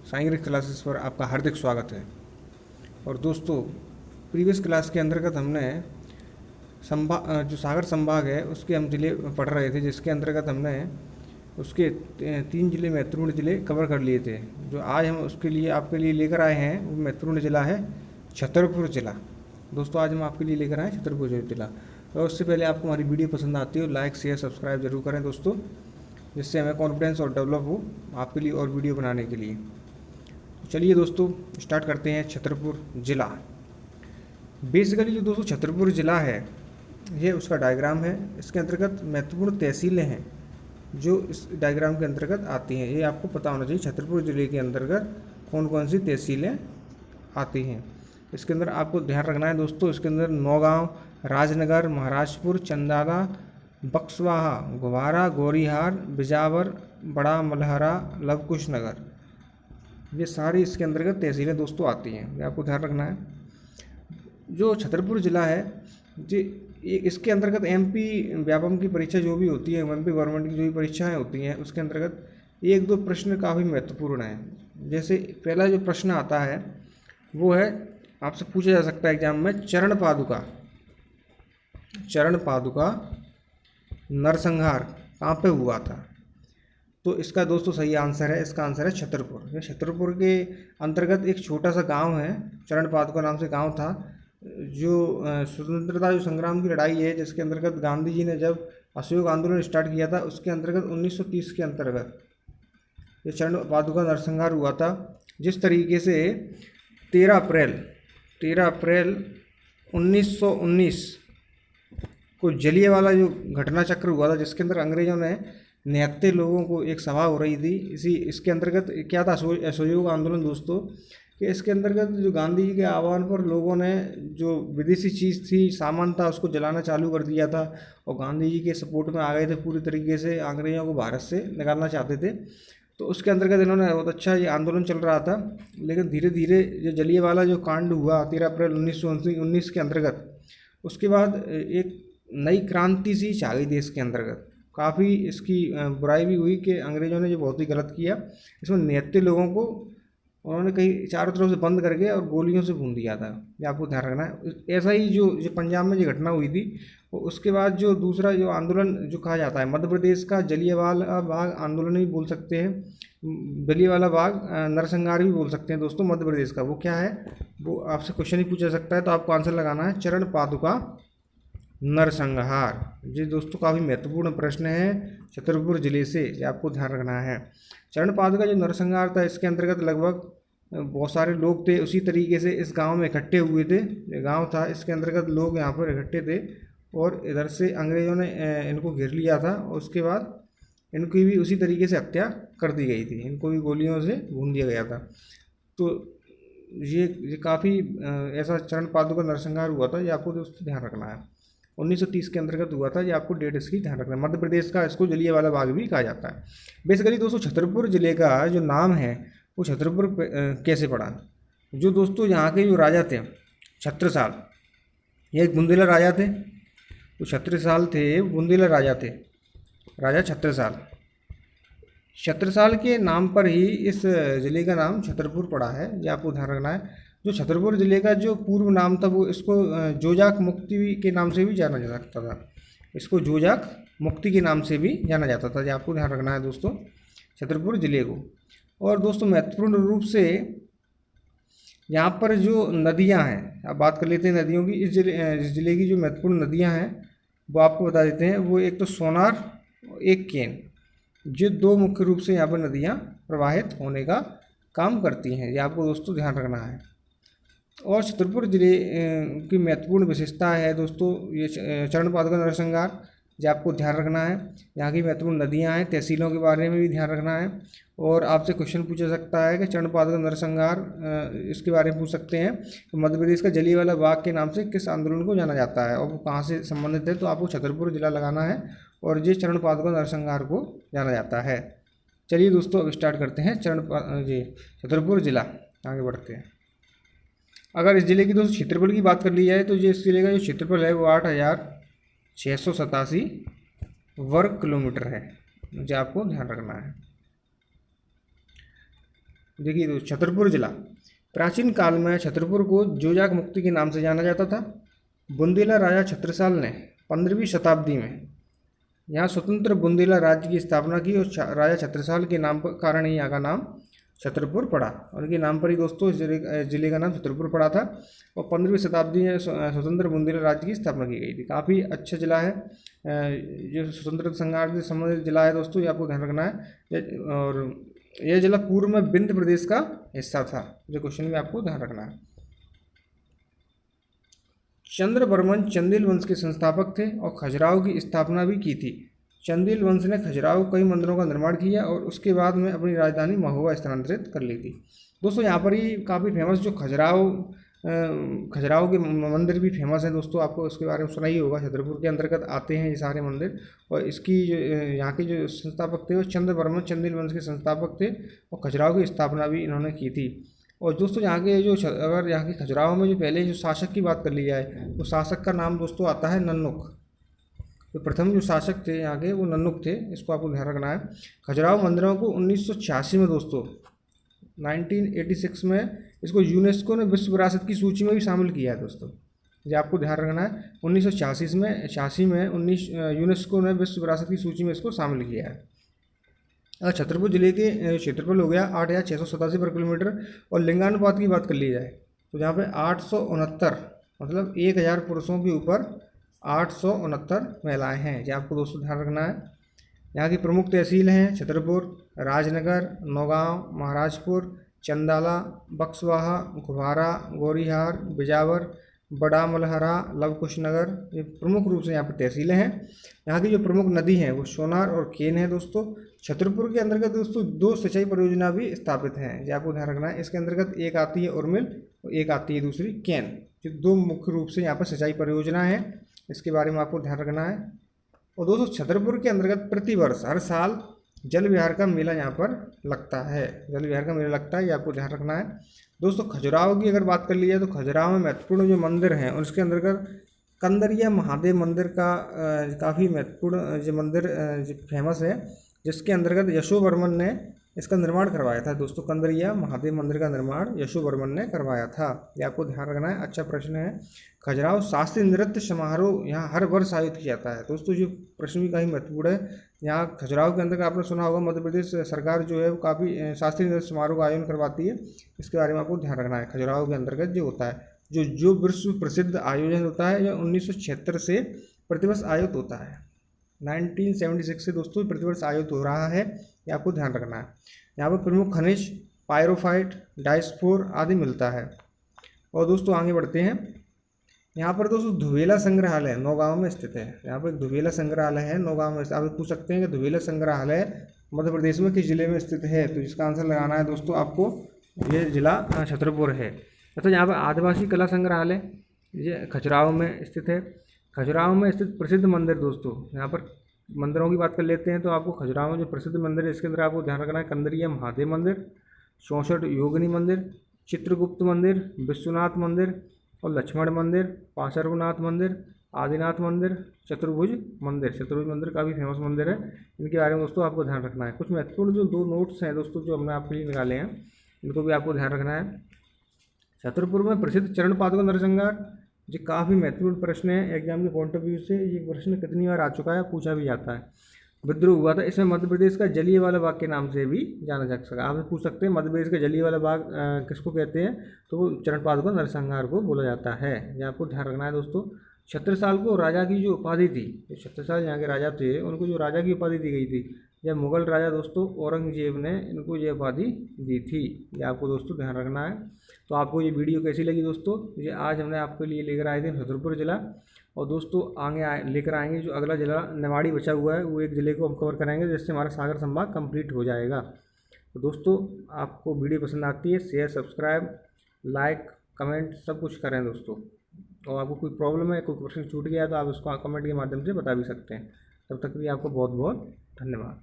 Sai English classes पर आपका हार्दिक स्वागत है। और दोस्तों, प्रीवियस क्लास के अंतर्गत हमने जो सागर संभाग है उसके हम ज़िले पढ़ रहे थे, जिसके अंतर्गत हमने उसके 3 ज़िले महत्वपूर्ण ज़िले कवर कर लिए थे। जो आज हम उसके लिए आपके लिए लेकर आए हैं वो महत्वपूर्ण ज़िला है छतरपुर ज़िला। दोस्तों, आज हम आपके लिए लेकर आए छतरपुर ज़िला। और उससे पहले आपको हमारी वीडियो पसंद आती हो, लाइक शेयर सब्सक्राइब जरूर करें दोस्तों, जिससे हमें कॉन्फिडेंस और डेवलप हो आपके लिए और वीडियो बनाने के लिए। चलिए दोस्तों, स्टार्ट करते हैं। छतरपुर ज़िला बेसिकली जो दोस्तों छतरपुर ज़िला है ये उसका डायग्राम है। इसके अंतर्गत महत्वपूर्ण तहसीलें हैं जो इस डायग्राम के अंतर्गत आती हैं। ये आपको पता होना चाहिए छतरपुर ज़िले के अंतर्गत कौन कौन सी तहसीलें आती हैं। इसके अंदर आपको ध्यान रखना है दोस्तों, इसके अंदर नौगांव, राजनगर, महाराजपुर, चंदाला, बक्सवाहा, गुवारा, गोरीहार, बिजावर, बड़ा मलहरा, लवकुश नगर, ये सारी इसके अंतर्गत तहसीलें दोस्तों आती हैं। ये आपको ध्यान रखना है। जो छतरपुर ज़िला है जी, इसके अंतर्गत एमपी व्यापम की परीक्षा जो भी होती है, एमपी गवर्नमेंट की जो भी परीक्षाएं होती हैं उसके अंतर्गत एक दो प्रश्न काफ़ी महत्वपूर्ण हैं। जैसे पहला जो प्रश्न आता है वो है, आपसे पूछा जा सकता है एग्जाम में, चरण पादुका नरसंहार कहाँ पे हुआ था? तो इसका दोस्तों सही आंसर है, इसका आंसर है छतरपुर। ये छतरपुर के अंतर्गत एक छोटा सा गांव है, चरण पादुका नाम से गांव था। जो स्वतंत्रता जो संग्राम की लड़ाई है जिसके अंतर्गत गांधी जी ने जब असहयोग आंदोलन स्टार्ट किया था, उसके अंतर्गत 1930 के अंतर्गत ये चरण पादुका नरसंहार हुआ था। जिस तरीके से 13 अप्रैल 1919 को जलियांवाला जो घटना चक्र हुआ था, जिसके अंदर अंग्रेजों ने 79 लोगों को, एक सभा हो रही थी इसके अंतर्गत क्या था, असहयोग आंदोलन दोस्तों, कि इसके अंतर्गत जो गांधी जी के आह्वान पर लोगों ने जो विदेशी चीज़ थी, सामान था, उसको जलाना चालू कर दिया था और गांधी जी के सपोर्ट में आ गए थे पूरी तरीके से, अंग्रेजों को भारत से निकालना चाहते थे। तो उसके अंतर्गत इन्होंने बहुत अच्छा ये आंदोलन चल रहा था। लेकिन धीरे धीरे जो जलियांवाला जो कांड हुआ 13 अप्रैल 1919 के अंतर्गत, उसके बाद एक नई क्रांति सी छा गई देश के अंतर्गत। काफ़ी इसकी बुराई भी हुई कि अंग्रेज़ों ने जो बहुत ही गलत किया, इसमें 79 लोगों को उन्होंने कहीं चारों तरफ से बंद करके और गोलियों से भून दिया था। ये आपको ध्यान रखना है। ऐसा ही जो पंजाब में जो घटना हुई थी, और उसके बाद जो दूसरा जो आंदोलन जो कहा जाता है मध्य प्रदेश का, जलियांवाला बाग आंदोलन भी बोल सकते हैं, जलियांवाला बाग नरसंहार भी बोल सकते हैं दोस्तों मध्य प्रदेश का। वो क्या है, वो आपसे क्वेश्चन ही पूछा सकता है, तो आपको आंसर लगाना है चरण पादुका नरसंहार। जी दोस्तों, काफ़ी महत्वपूर्ण प्रश्न है छतरपुर जिले से, ये आपको ध्यान रखना है। चरण पादुका जो नरसंहार था, इसके अंतर्गत लगभग बहुत सारे लोग थे, उसी तरीके से इस गांव में इकट्ठे हुए थे। ये गांव था, इसके अंतर्गत लोग यहाँ पर इकट्ठे थे और इधर से अंग्रेज़ों ने इनको घेर लिया था और उसके बाद इनकी भी उसी तरीके से हत्या कर दी गई थी, इनको भी गोलियों से भून दिया गया था। तो ये काफ़ी ऐसा चरण पादुका नरसंहार हुआ था, ये आपको दोस्तों ध्यान रखना है। 1930 के अंतर्गत हुआ था, ये आपको डेट इसकी ध्यान रखना है। मध्य प्रदेश का इसको जलियांवाला बाग भी कहा जाता है। बेसिकली दोस्तों छतरपुर ज़िले का जो नाम है वो छतरपुर कैसे पड़ा? जो दोस्तों यहाँ के जो राजा थे छत्रसाल, ये एक बुंदेला राजा थे। तो छत्रसाल थे, बुंदेला राजा थे, राजा छत्रसाल के नाम पर ही इस ज़िले का नाम छतरपुर पड़ा है, ये आपको ध्यान रखना है। जो छतरपुर ज़िले का जो पूर्व नाम था वो इसको जोजाक मुक्ति के नाम से भी जाना जा सकता था, इसको जोजाक मुक्ति के नाम से भी जाना जाता था, ये आपको ध्यान रखना है दोस्तों छतरपुर ज़िले को। और दोस्तों महत्वपूर्ण रूप से यहाँ पर जो नदियाँ हैं, अब बात कर लेते हैं नदियों की। इस ज़िले की जो महत्वपूर्ण नदियाँ हैं वो आपको बता देते हैं। वो एक तो सोनार और एक केन, जो दो मुख्य रूप से यहाँ पर नदियाँ प्रवाहित होने का काम करती हैं, ये आपको दोस्तों ध्यान रखना है। और छतरपुर ज़िले की महत्वपूर्ण विशेषता है दोस्तों ये चरण पादुका नरसंहार, जो आपको ध्यान रखना है। यहाँ की महत्वपूर्ण नदियाँ हैं, तहसीलों के बारे में भी ध्यान रखना है। और आपसे क्वेश्चन पूछा सकता है कि चरण पादुका नरसंहार, इसके बारे में पूछ सकते हैं कि मध्य प्रदेश का जलियांवाला बाग के नाम से किस आंदोलन को जाना जाता है और वो कहाँ से संबंधित है, तो आपको छतरपुर जिला लगाना है और ये चरण पादुका नरसंहार को जाना जाता है। चलिए दोस्तों, अब स्टार्ट करते हैं छतरपुर जिला, आगे बढ़ते हैं। अगर इस ज़िले की दोस्तों क्षेत्रफल की बात कर ली जाए तो ये इस ज़िले का जो क्षेत्रफल है वो 8,687 वर्ग किलोमीटर है, मुझे आपको ध्यान रखना है। देखिए दोस्तों, छतरपुर जिला प्राचीन काल में छतरपुर को जोजाक मुक्ति के नाम से जाना जाता था। बुंदेला राजा छत्रसाल ने 15वीं शताब्दी में यहाँ स्वतंत्र बुंदेला राज्य की स्थापना की और राजा छत्रसाल के नाम पर कारण ही यहाँ का नाम छतरपुर पड़ा। उनके नाम पर ही दोस्तों जिले का नाम छतरपुर पड़ा था और 15वीं शताब्दी में स्वतंत्र बुंदेला राज्य की स्थापना की गई थी। काफ़ी अच्छा जिला है, जो स्वतंत्रता संग्राम से संबंधित जिला है दोस्तों, ये आपको ध्यान रखना है। और यह जिला पूर्व में विंध्य प्रदेश का हिस्सा था, जो क्वेश्चन में आपको ध्यान रखना है। चंद्रवर्मन चंदेल वंश के संस्थापक थे और खजुराहो की स्थापना भी की थी। चंदेल वंश ने खजुराहो कई मंदिरों का निर्माण किया और उसके बाद में अपनी राजधानी महोबा स्थानांतरित कर ली थी। दोस्तों यहाँ पर ही काफ़ी फेमस जो खजुराहो के मंदिर भी फेमस हैं दोस्तों, आपको उसके बारे में सुना ही होगा। छतरपुर के अंतर्गत आते हैं ये सारे मंदिर और इसकी जो यहाँ के जो संस्थापक थे वो चंद्रवर्मन चंदेल वंश के संस्थापक थे और खजुराहो की स्थापना भी इन्होंने की थी। और दोस्तों यहाँ के जो अगर यहाँ के खजुराहो में जो पहले जो शासक की बात कर ली जाए तो शासक का नाम दोस्तों आता है नन्नुक। तो प्रथम जो शासक थे यहाँ के वो नन्नुक थे, इसको आपको ध्यान रखना है। खजुराहो मंदिरों को 1986 में दोस्तों 1986 में इसको यूनेस्को ने विश्व विरासत की सूची में भी शामिल किया है दोस्तों, ये आपको ध्यान रखना है। 1986 में यूनेस्को ने विश्व विरासत की सूची में इसको शामिल किया है। छतरपुर जिले के क्षेत्रफल हो गया 8,687 वर्ग किलोमीटर और लिंगानुपात की बात कर ली जाए तो यहाँ पे 869 मतलब 1000 पुरुषों के ऊपर 869 महिलाएं हैं, ये आपको दोस्तों ध्यान रखना है। यहाँ की प्रमुख तहसील हैं छतरपुर, राजनगर, नौगांव, महाराजपुर, चंदाला, बक्सवाहा, घुबारा, गोरीहार, बिजावर, बड़ा मलहरा, लवकुश नगर, ये प्रमुख रूप से यहाँ पर तहसीलें हैं। यहाँ की जो प्रमुख नदी हैं वो सोनार और केन है दोस्तों। छतरपुर के अंतर्गत दोस्तों 2 सिंचाई परियोजना भी स्थापित हैं, ये आपको ध्यान रखना है। इसके अंतर्गत एक आती है उर्मिल और एक आती है दूसरी केन, जो 2 मुख्य रूप से यहाँ पर सिंचाई परियोजना है, इसके बारे में आपको ध्यान रखना है। और दोस्तों छतरपुर के अंतर्गत प्रतिवर्ष हर साल जल विहार का मेला यहाँ पर लगता है, जल विहार का मेला लगता है, ये आपको ध्यान रखना है। दोस्तों खजुराहो की अगर बात कर ली जाए तो खजुराहो में महत्वपूर्ण जो मंदिर हैं और उसके अंतर्गत कंदरिया महादेव मंदिर का काफ़ी महत्वपूर्ण जो मंदिर जो फेमस है, जिसके अंतर्गत यशोवर्मन ने इसका निर्माण करवाया था दोस्तों। कंदरिया महादेव मंदिर का निर्माण यशोवर्मन ने करवाया था, ये आपको ध्यान रखना है। अच्छा प्रश्न है। खजुराहो शास्त्रीय नृत्य समारोह यहाँ हर वर्ष आयोजित किया जाता है दोस्तों, जो प्रश्न भी काफ़ी महत्वपूर्ण है। यहाँ खजुराहो के अंतर्गत आपने सुना होगा मध्य प्रदेश सरकार जो है वो काफ़ी शास्त्रीय नृत्य समारोह का आयोजन करवाती है, इसके बारे में आपको ध्यान रखना है। खजुराहो के अंतर्गत जो होता है जो विश्व प्रसिद्ध आयोजन होता है यह 1976 से प्रतिवर्ष आयोजित होता है। 1976 से दोस्तों प्रतिवर्ष आयोजित हो रहा है, ये आपको ध्यान रखना है। यहाँ पर प्रमुख खनिज पायरोफाइट, डायस्फोर आदि मिलता है। और दोस्तों आगे बढ़ते हैं। यहाँ पर दोस्तों धुवेला संग्रहालय नौगांव में स्थित है। यहाँ पर धुवेला संग्रहालय है नौगांव में। आप पूछ सकते हैं कि धुवेला संग्रहालय मध्य प्रदेश में किस जिले में स्थित है, तो इसका आंसर लगाना है दोस्तों आपको, ये जिला छतरपुर है। तो यहाँ पर आदिवासी कला संग्रहालय ये खजुराहो में स्थित है। खजुराहो में स्थित प्रसिद्ध मंदिर दोस्तों, यहाँ पर मंदिरों की बात कर लेते हैं तो आपको खजुराहो में जो प्रसिद्ध मंदिर है इसके अंदर आपको ध्यान रखना है कंदरिया महादेव मंदिर, 64 योगिनी मंदिर, चित्रगुप्त मंदिर, विश्वनाथ मंदिर और लक्ष्मण मंदिर, पार्श्वनाथ मंदिर, आदिनाथ मंदिर, चतुर्भुज मंदिर। चतुर्भुज मंदिर काफ़ी फेमस मंदिर है, इनके बारे में दोस्तों आपको ध्यान रखना है। कुछ महत्वपूर्ण जो 2 नोट्स हैं दोस्तों जो हमने आपके लिए निकाले हैं, इनको भी आपको ध्यान रखना है। छतरपुर में प्रसिद्ध चरण पादुका नरसंहार, ये काफ़ी महत्वपूर्ण प्रश्न है एग्जाम के पॉइंट ऑफ व्यू से। ये प्रश्न कितनी बार आ चुका है, पूछा भी जाता है। विद्रोह हुआ था, इसमें मध्य प्रदेश का जलियांवाला बाग के नाम से भी जाना जा सकता है। आप पूछ सकते हैं मध्य प्रदेश का जलियांवाला बाग किसको कहते हैं, तो वो चरण पादुका नरसंहार को बोला जाता है, ये आपको ध्यान रखना है दोस्तों। छत्रसाल को राजा की जो उपाधि थी, जो छत्रसाल यहाँ के राजा थे उनको जो राजा की उपाधि दी गई थी, जब मुगल राजा दोस्तों औरंगजेब ने इनको ये उपाधि दी थी, ये आपको दोस्तों ध्यान रखना है। तो आपको ये वीडियो कैसी लगी दोस्तों, ये आज हमने आपके लिए लेकर आए थे छतरपुर जिला। और दोस्तों आगे लेकर आएंगे जो अगला जिला निवाड़ी बचा हुआ है, वो एक ज़िले को हम कवर कराएंगे, जिससे हमारा सागर संभाग कंप्लीट हो जाएगा। तो दोस्तों आपको वीडियो पसंद आती है, शेयर, सब्सक्राइब, लाइक, कमेंट सब कुछ करें दोस्तों। और आपको कोई प्रॉब्लम है, कोई क्वेश्चन छूट गया है तो आप उसको कमेंट के माध्यम से बता भी सकते हैं। तब तक के लिए आपको बहुत बहुत धन्यवाद।